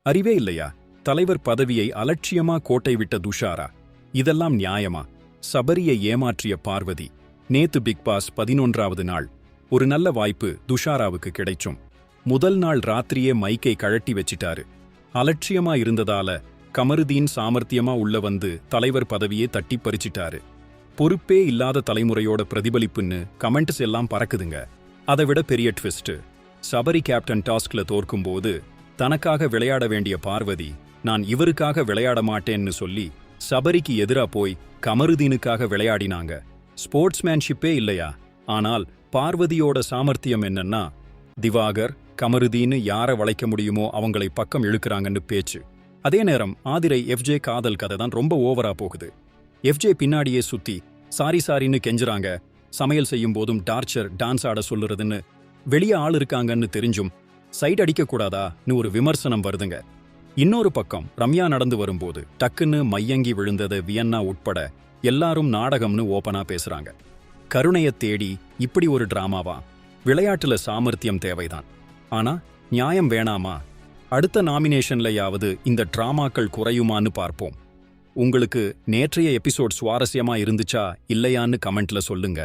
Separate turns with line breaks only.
அறிவே இல்லையா? தலைவர் பதவியை அலட்சியமா கோட்டை விட்ட துஷாரா? இதெல்லாம் நியாயமா? சபரியை ஏமாற்றிய பார்வதி. நேத்து பிக் பாஸ் 11வது நாள். ஒரு நல்ல வாய்ப்பு துஷாராவுக்கு கிடைச்சும் முதல் நாள் ராத்திரியே மைக்கை கழட்டி வச்சிட்டாரு. அலட்சியமா இருந்ததால கமருதீன் சாமர்த்தியமா உள்ள வந்து தலைவர் பதவியே தட்டி பறிச்சிட்டாரு. பொறுப்பே இல்லாத தலைமுறையோட பிரதிபலிப்புன்னு கமெண்ட்ஸ் எல்லாம் பறக்குதுங்க. அதை விட பெரிய ட்விஸ்ட், சபரி கேப்டன் டாஸ்க்ல தோற்கும்போது தனக்காக விளையாட வேண்டிய பார்வதி நான் இவருக்காக விளையாட மாட்டேன்னு சொல்லி சபரிக்கு எதிரா போய் கமருதீனுக்காக விளையாடினாங்க. ஸ்போர்ட்ஸ்மேன்ஷிப்பே இல்லையா? ஆனால் பார்வதியோட சாமர்த்தியம் என்னன்னா, திவாகர் கமருதீன்னு யாரை வளைக்க முடியுமோ அவங்களை பக்கம் இழுக்கிறாங்கன்னு பேச்சு. அதே நேரம் ஆதிரை எஃப்ஜே காதல் கதை தான் ரொம்ப ஓவரா போகுது. எஃப்ஜே பின்னாடியே சுத்தி சாரின்னு கெஞ்சுறாங்க. சமையல் செய்யும் போதும் டார்ச்சர், டான்ஸ் ஆட சொல்லுறதுன்னு வெளியே ஆள் இருக்காங்கன்னு தெரிஞ்சும் சைட் அடிக்கக்கூடாதான்னு ஒரு விமர்சனம் வருதுங்க. இன்னொரு பக்கம் ரம்யா நடந்து வரும்போது டக்குன்னு மையங்கி விழுந்தது வியன்னா உட்பட எல்லாரும் நாடகம்னு ஓப்பனா பேசுறாங்க. கருணையத் தேடி இப்படி ஒரு டிராமாவா? விளையாட்டுல சாமர்த்தியம் தேவைதான், ஆனா நியாயம் வேணாமா? அடுத்த நாமினேஷன்லயாவது இந்த டிராமாக்கள் குறையுமான்னு பார்ப்போம். உங்களுக்கு நேற்றைய எபிசோட் சுவாரஸ்யமா இருந்துச்சா இல்லையான்னு கமெண்ட்ல சொல்லுங்க.